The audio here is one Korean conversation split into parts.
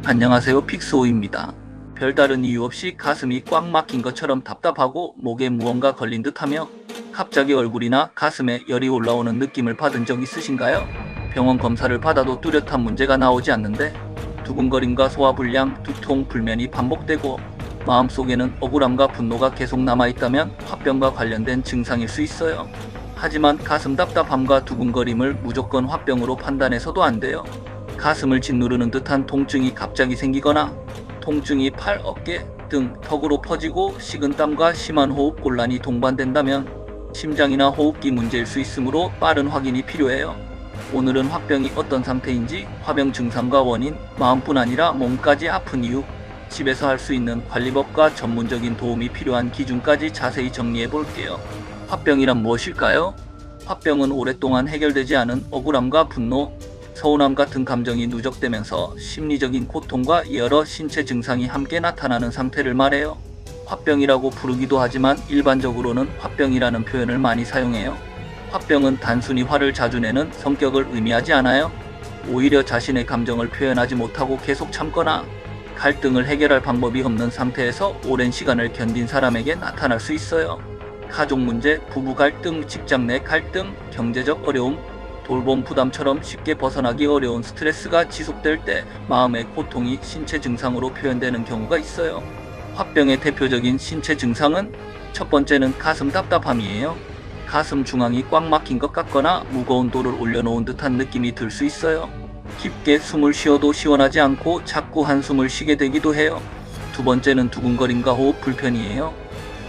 안녕하세요, 픽스호입니다. 별다른 이유 없이 가슴이 꽉 막힌 것처럼 답답하고 목에 무언가 걸린 듯하며 갑자기 얼굴이나 가슴에 열이 올라오는 느낌을 받은 적 있으신가요? 병원 검사를 받아도 뚜렷한 문제가 나오지 않는데 두근거림과 소화불량, 두통, 불면이 반복되고 마음속에는 억울함과 분노가 계속 남아있다면 화병과 관련된 증상일 수 있어요. 하지만 가슴 답답함과 두근거림을 무조건 화병으로 판단해서도 안 돼요. 가슴을 짓누르는 듯한 통증이 갑자기 생기거나 통증이 팔, 어깨, 등, 턱으로 퍼지고 식은땀과 심한 호흡 곤란이 동반된다면 심장이나 호흡기 문제일 수 있으므로 빠른 확인이 필요해요. 오늘은 화병이 어떤 상태인지, 화병 증상과 원인, 마음뿐 아니라 몸까지 아픈 이유, 집에서 할 수 있는 관리법과 전문적인 도움이 필요한 기준까지 자세히 정리해 볼게요. 화병이란 무엇일까요? 화병은 오랫동안 해결되지 않은 억울함과 분노, 서운함 같은 감정이 누적되면서 심리적인 고통과 여러 신체 증상이 함께 나타나는 상태를 말해요. 화병이라고 부르기도 하지만 일반적으로는 화병이라는 표현을 많이 사용해요. 화병은 단순히 화를 자주 내는 성격을 의미하지 않아요. 오히려 자신의 감정을 표현하지 못하고 계속 참거나 갈등을 해결할 방법이 없는 상태에서 오랜 시간을 견딘 사람에게 나타날 수 있어요. 가족 문제, 부부 갈등, 직장 내 갈등, 경제적 어려움, 돌봄 부담처럼 쉽게 벗어나기 어려운 스트레스가 지속될 때 마음의 고통이 신체 증상으로 표현되는 경우가 있어요. 화병의 대표적인 신체 증상은 첫 번째는 가슴 답답함이에요. 가슴 중앙이 꽉 막힌 것 같거나 무거운 돌을 올려놓은 듯한 느낌이 들 수 있어요. 깊게 숨을 쉬어도 시원하지 않고 자꾸 한숨을 쉬게 되기도 해요. 두 번째는 두근거림과 호흡 불편이에요.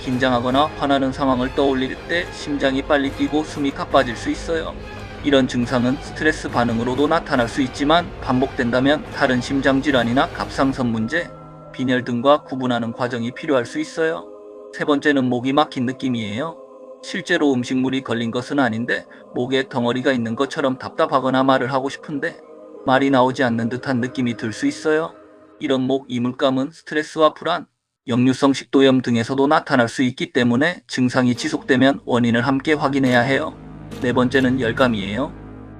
긴장하거나 화나는 상황을 떠올릴 때 심장이 빨리 뛰고 숨이 가빠질 수 있어요. 이런 증상은 스트레스 반응으로도 나타날 수 있지만 반복된다면 다른 심장질환이나 갑상선 문제, 빈혈 등과 구분하는 과정이 필요할 수 있어요. 세 번째는 목이 막힌 느낌이에요. 실제로 음식물이 걸린 것은 아닌데 목에 덩어리가 있는 것처럼 답답하거나 말을 하고 싶은데 말이 나오지 않는 듯한 느낌이 들 수 있어요. 이런 목 이물감은 스트레스와 불안, 역류성 식도염 등에서도 나타날 수 있기 때문에 증상이 지속되면 원인을 함께 확인해야 해요. 네 번째는 열감이에요.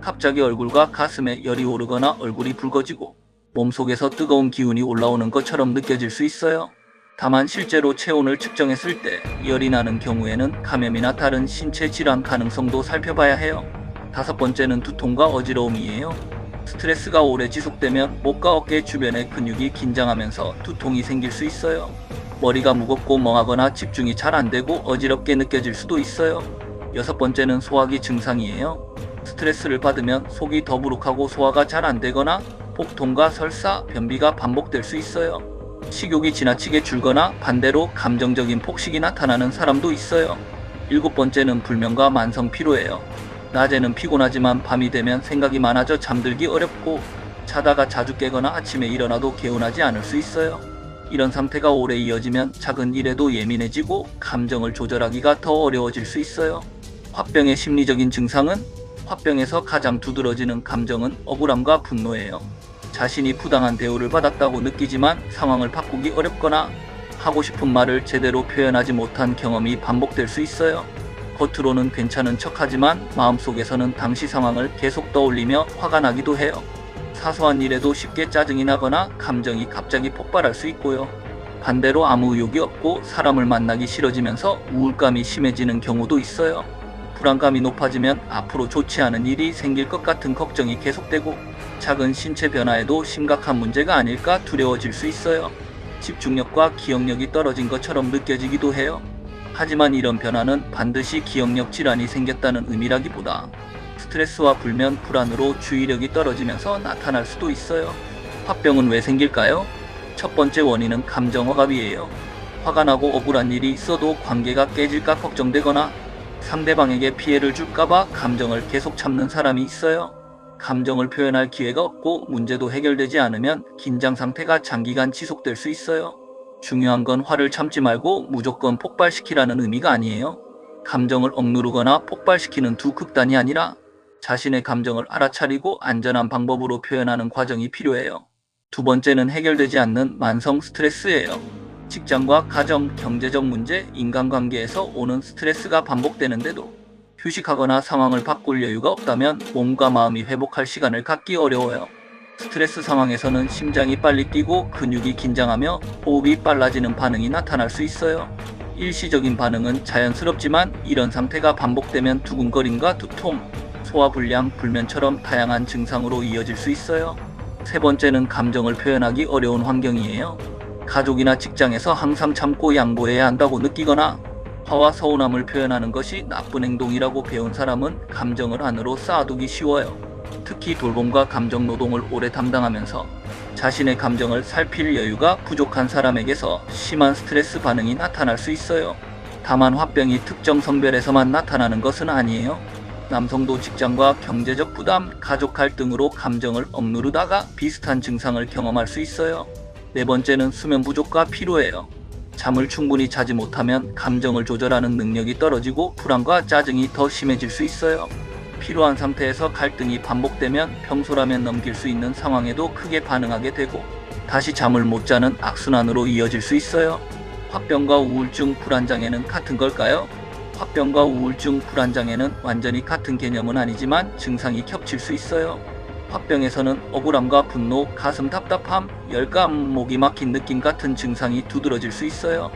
갑자기 얼굴과 가슴에 열이 오르거나 얼굴이 붉어지고 몸속에서 뜨거운 기운이 올라오는 것처럼 느껴질 수 있어요. 다만 실제로 체온을 측정했을 때 열이 나는 경우에는 감염이나 다른 신체 질환 가능성도 살펴봐야 해요. 다섯 번째는 두통과 어지러움이에요. 스트레스가 오래 지속되면 목과 어깨 주변의 근육이 긴장하면서 두통이 생길 수 있어요. 머리가 무겁고 멍하거나 집중이 잘 안 되고 어지럽게 느껴질 수도 있어요. 여섯 번째는 소화기 증상이에요. 스트레스를 받으면 속이 더부룩하고 소화가 잘 안 되거나 복통과 설사, 변비가 반복될 수 있어요. 식욕이 지나치게 줄거나 반대로 감정적인 폭식이 나타나는 사람도 있어요. 일곱 번째는 불면과 만성 피로예요. 낮에는 피곤하지만 밤이 되면 생각이 많아져 잠들기 어렵고 자다가 자주 깨거나 아침에 일어나도 개운하지 않을 수 있어요. 이런 상태가 오래 이어지면 작은 일에도 예민해지고 감정을 조절하기가 더 어려워질 수 있어요. 화병의 심리적인 증상은 화병에서 가장 두드러지는 감정은 억울함과 분노예요. 자신이 부당한 대우를 받았다고 느끼지만 상황을 바꾸기 어렵거나 하고 싶은 말을 제대로 표현하지 못한 경험이 반복될 수 있어요. 겉으로는 괜찮은 척하지만 마음속에서는 당시 상황을 계속 떠올리며 화가 나기도 해요. 사소한 일에도 쉽게 짜증이 나거나 감정이 갑자기 폭발할 수 있고요. 반대로 아무 의욕이 없고 사람을 만나기 싫어지면서 우울감이 심해지는 경우도 있어요. 불안감이 높아지면 앞으로 좋지 않은 일이 생길 것 같은 걱정이 계속되고 작은 신체 변화에도 심각한 문제가 아닐까 두려워질 수 있어요. 집중력과 기억력이 떨어진 것처럼 느껴지기도 해요. 하지만 이런 변화는 반드시 기억력 질환이 생겼다는 의미라기보다 스트레스와 불면, 불안으로 주의력이 떨어지면서 나타날 수도 있어요. 화병은 왜 생길까요? 첫 번째 원인은 감정 억압이에요. 화가 나고 억울한 일이 있어도 관계가 깨질까 걱정되거나 상대방에게 피해를 줄까봐 감정을 계속 참는 사람이 있어요. 감정을 표현할 기회가 없고 문제도 해결되지 않으면 긴장 상태가 장기간 지속될 수 있어요. 중요한 건 화를 참지 말고 무조건 폭발시키라는 의미가 아니에요. 감정을 억누르거나 폭발시키는 두 극단이 아니라 자신의 감정을 알아차리고 안전한 방법으로 표현하는 과정이 필요해요. 두 번째는 해결되지 않는 만성 스트레스예요. 직장과 가정, 경제적 문제, 인간관계에서 오는 스트레스가 반복되는데도 휴식하거나 상황을 바꿀 여유가 없다면 몸과 마음이 회복할 시간을 갖기 어려워요. 스트레스 상황에서는 심장이 빨리 뛰고 근육이 긴장하며 호흡이 빨라지는 반응이 나타날 수 있어요. 일시적인 반응은 자연스럽지만 이런 상태가 반복되면 두근거림과 두통, 소화불량, 불면처럼 다양한 증상으로 이어질 수 있어요. 세 번째는 감정을 표현하기 어려운 환경이에요. 가족이나 직장에서 항상 참고 양보해야 한다고 느끼거나 화와 서운함을 표현하는 것이 나쁜 행동이라고 배운 사람은 감정을 안으로 쌓아두기 쉬워요. 특히 돌봄과 감정 노동을 오래 담당하면서 자신의 감정을 살필 여유가 부족한 사람에게서 심한 스트레스 반응이 나타날 수 있어요. 다만 화병이 특정 성별에서만 나타나는 것은 아니에요. 남성도 직장과 경제적 부담, 가족 갈등으로 감정을 억누르다가 비슷한 증상을 경험할 수 있어요. 네 번째는 수면 부족과 피로예요. 잠을 충분히 자지 못하면 감정을 조절하는 능력이 떨어지고 불안과 짜증이 더 심해질 수 있어요. 피로한 상태에서 갈등이 반복되면 평소라면 넘길 수 있는 상황에도 크게 반응하게 되고 다시 잠을 못 자는 악순환으로 이어질 수 있어요. 화병과 우울증, 불안장애는 같은 걸까요? 화병과 우울증, 불안장애는 완전히 같은 개념은 아니지만 증상이 겹칠 수 있어요. 화병에서는 억울함과 분노, 가슴 답답함, 열감, 목이 막힌 느낌 같은 증상이 두드러질 수 있어요.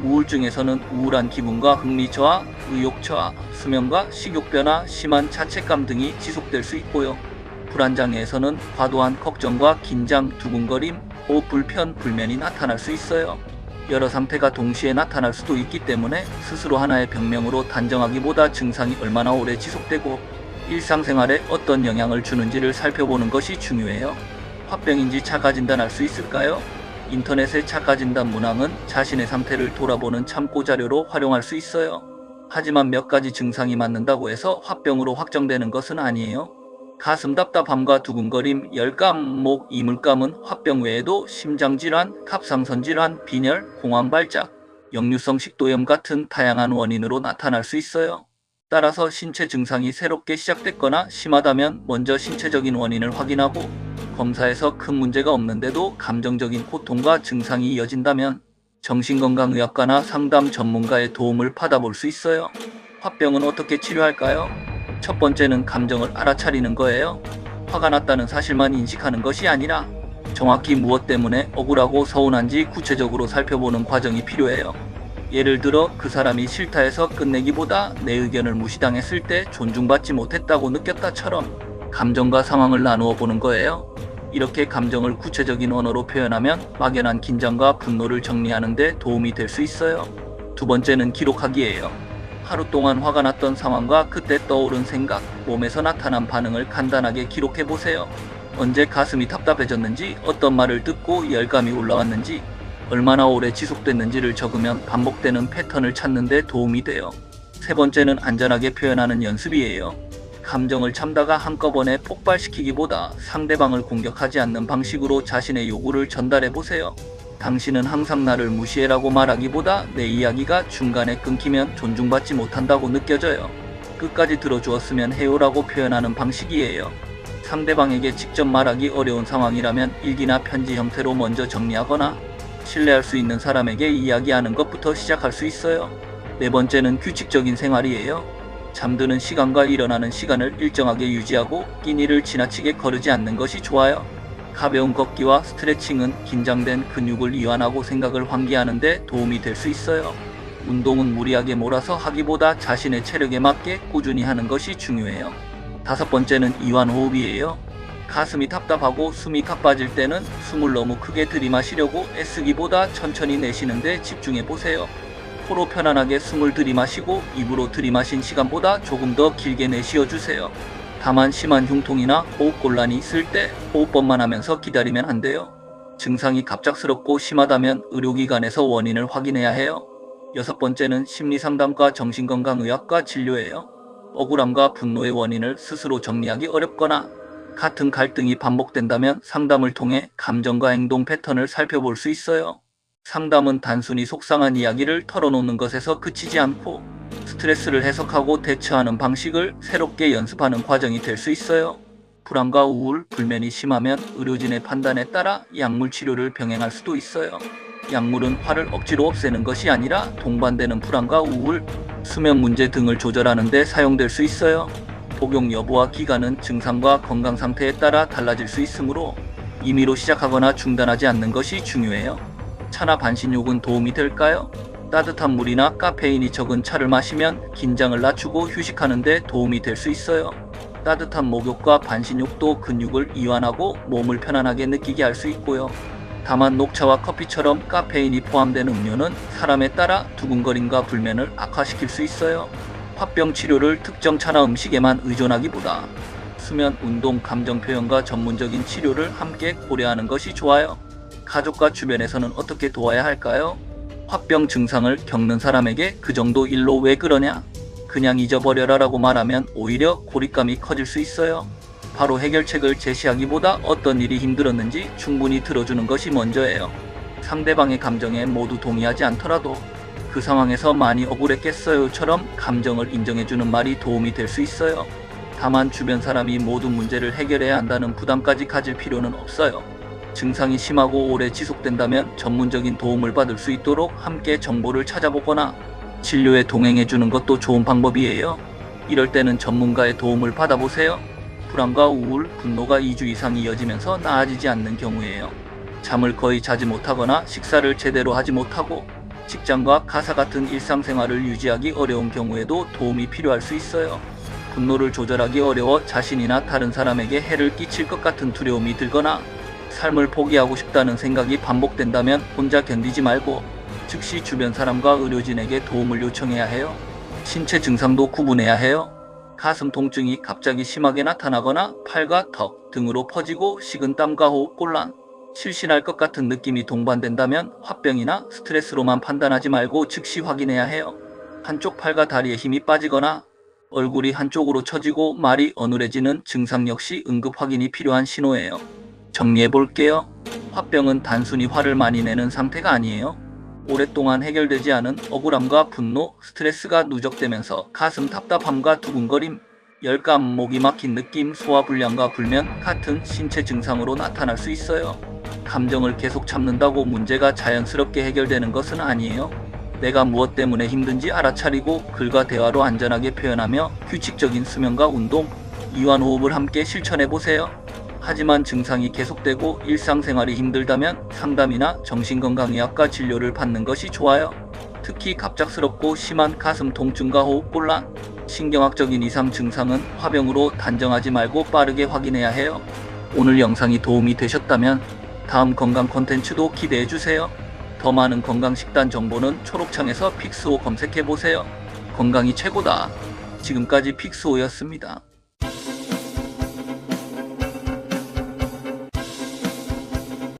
우울증에서는 우울한 기분과 흥미 저하, 의욕 저하, 수면과 식욕 변화, 심한 자책감 등이 지속될 수 있고요. 불안장애에서는 과도한 걱정과 긴장, 두근거림, 호흡 불편, 불면이 나타날 수 있어요. 여러 상태가 동시에 나타날 수도 있기 때문에 스스로 하나의 병명으로 단정하기보다 증상이 얼마나 오래 지속되고 일상생활에 어떤 영향을 주는지를 살펴보는 것이 중요해요. 화병인지 자가 진단할 수 있을까요? 인터넷의 자가 진단 문항은 자신의 상태를 돌아보는 참고 자료로 활용할 수 있어요. 하지만 몇 가지 증상이 맞는다고 해서 화병으로 확정되는 것은 아니에요. 가슴 답답함과 두근거림, 열감, 목, 이물감은 화병 외에도 심장질환, 갑상선질환, 빈혈, 공황발작, 역류성 식도염 같은 다양한 원인으로 나타날 수 있어요. 따라서 신체 증상이 새롭게 시작됐거나 심하다면 먼저 신체적인 원인을 확인하고 검사에서 큰 문제가 없는데도 감정적인 고통과 증상이 이어진다면 정신건강의학과나 상담 전문가의 도움을 받아볼 수 있어요. 화병은 어떻게 치료할까요? 첫 번째는 감정을 알아차리는 거예요. 화가 났다는 사실만 인식하는 것이 아니라 정확히 무엇 때문에 억울하고 서운한지 구체적으로 살펴보는 과정이 필요해요. 예를 들어 그 사람이 싫다 해서 끝내기보다 내 의견을 무시당했을 때 존중받지 못했다고 느꼈다처럼 감정과 상황을 나누어 보는 거예요. 이렇게 감정을 구체적인 언어로 표현하면 막연한 긴장과 분노를 정리하는 데 도움이 될 수 있어요. 두 번째는 기록하기예요. 하루 동안 화가 났던 상황과 그때 떠오른 생각, 몸에서 나타난 반응을 간단하게 기록해 보세요. 언제 가슴이 답답해졌는지, 어떤 말을 듣고 열감이 올라왔는지, 얼마나 오래 지속됐는지를 적으면 반복되는 패턴을 찾는 데 도움이 돼요. 세 번째는 안전하게 표현하는 연습이에요. 감정을 참다가 한꺼번에 폭발시키기보다 상대방을 공격하지 않는 방식으로 자신의 요구를 전달해 보세요. 당신은 항상 나를 무시해라고 말하기보다 내 이야기가 중간에 끊기면 존중받지 못한다고 느껴져요. 끝까지 들어주었으면 해요라고 표현하는 방식이에요. 상대방에게 직접 말하기 어려운 상황이라면 일기나 편지 형태로 먼저 정리하거나 신뢰할 수 있는 사람에게 이야기하는 것부터 시작할 수 있어요. 네 번째는 규칙적인 생활이에요. 잠드는 시간과 일어나는 시간을 일정하게 유지하고 끼니를 지나치게 거르지 않는 것이 좋아요. 가벼운 걷기와 스트레칭은 긴장된 근육을 이완하고 생각을 환기하는 데 도움이 될 수 있어요. 운동은 무리하게 몰아서 하기보다 자신의 체력에 맞게 꾸준히 하는 것이 중요해요. 다섯 번째는 이완호흡이에요. 가슴이 답답하고 숨이 가빠질 때는 숨을 너무 크게 들이마시려고 애쓰기보다 천천히 내쉬는 데 집중해 보세요. 코로 편안하게 숨을 들이마시고 입으로 들이마신 시간보다 조금 더 길게 내쉬어 주세요. 다만 심한 흉통이나 호흡곤란이 있을 때 호흡법만 하면서 기다리면 안 돼요. 증상이 갑작스럽고 심하다면 의료기관에서 원인을 확인해야 해요. 여섯 번째는 심리상담과 정신건강의학과 진료예요. 억울함과 분노의 원인을 스스로 정리하기 어렵거나 같은 갈등이 반복된다면 상담을 통해 감정과 행동 패턴을 살펴볼 수 있어요. 상담은 단순히 속상한 이야기를 털어놓는 것에서 그치지 않고 스트레스를 해석하고 대처하는 방식을 새롭게 연습하는 과정이 될 수 있어요. 불안과 우울, 불면이 심하면 의료진의 판단에 따라 약물 치료를 병행할 수도 있어요. 약물은 화를 억지로 없애는 것이 아니라 동반되는 불안과 우울, 수면 문제 등을 조절하는 데 사용될 수 있어요. 복용 여부와 기간은 증상과 건강 상태에 따라 달라질 수 있으므로 임의로 시작하거나 중단하지 않는 것이 중요해요. 차나 반신욕은 도움이 될까요? 따뜻한 물이나 카페인이 적은 차를 마시면 긴장을 낮추고 휴식하는 데 도움이 될 수 있어요. 따뜻한 목욕과 반신욕도 근육을 이완하고 몸을 편안하게 느끼게 할 수 있고요. 다만 녹차와 커피처럼 카페인이 포함된 음료는 사람에 따라 두근거림과 불면을 악화시킬 수 있어요. 화병 치료를 특정 차나 음식에만 의존하기보다 수면, 운동, 감정 표현과 전문적인 치료를 함께 고려하는 것이 좋아요. 가족과 주변에서는 어떻게 도와야 할까요? 화병 증상을 겪는 사람에게 그 정도 일로 왜 그러냐? 그냥 잊어버려라 라고 말하면 오히려 고립감이 커질 수 있어요. 바로 해결책을 제시하기보다 어떤 일이 힘들었는지 충분히 들어주는 것이 먼저예요. 상대방의 감정에 모두 동의하지 않더라도 그 상황에서 많이 억울했겠어요처럼 감정을 인정해주는 말이 도움이 될 수 있어요. 다만 주변 사람이 모든 문제를 해결해야 한다는 부담까지 가질 필요는 없어요. 증상이 심하고 오래 지속된다면 전문적인 도움을 받을 수 있도록 함께 정보를 찾아보거나 진료에 동행해주는 것도 좋은 방법이에요. 이럴 때는 전문가의 도움을 받아보세요. 불안과 우울, 분노가 2주 이상 이어지면서 나아지지 않는 경우에요. 잠을 거의 자지 못하거나 식사를 제대로 하지 못하고 직장과 가사 같은 일상생활을 유지하기 어려운 경우에도 도움이 필요할 수 있어요. 분노를 조절하기 어려워 자신이나 다른 사람에게 해를 끼칠 것 같은 두려움이 들거나 삶을 포기하고 싶다는 생각이 반복된다면 혼자 견디지 말고 즉시 주변 사람과 의료진에게 도움을 요청해야 해요. 신체 증상도 구분해야 해요. 가슴 통증이 갑자기 심하게 나타나거나 팔과 턱 등으로 퍼지고 식은땀과 호흡곤란, 실신할 것 같은 느낌이 동반된다면 화병이나 스트레스로만 판단하지 말고 즉시 확인해야 해요. 한쪽 팔과 다리에 힘이 빠지거나 얼굴이 한쪽으로 처지고 말이 어눌해지는 증상 역시 응급 확인이 필요한 신호예요. 정리해 볼게요. 화병은 단순히 화를 많이 내는 상태가 아니에요. 오랫동안 해결되지 않은 억울함과 분노, 스트레스가 누적되면서 가슴 답답함과 두근거림, 열감, 목이 막힌 느낌, 소화불량과 불면 같은 신체 증상으로 나타날 수 있어요. 감정을 계속 참는다고 문제가 자연스럽게 해결되는 것은 아니에요. 내가 무엇 때문에 힘든지 알아차리고 글과 대화로 안전하게 표현하며 규칙적인 수면과 운동, 이완호흡을 함께 실천해보세요. 하지만 증상이 계속되고 일상생활이 힘들다면 상담이나 정신건강의학과 진료를 받는 것이 좋아요. 특히 갑작스럽고 심한 가슴 통증과 호흡곤란, 신경학적인 이상 증상은 화병으로 단정하지 말고 빠르게 확인해야 해요. 오늘 영상이 도움이 되셨다면 다음 건강 콘텐츠도 기대해주세요. 더 많은 건강식단 정보는 초록창에서 픽스호 검색해보세요. 건강이 최고다. 지금까지 픽스호였습니다.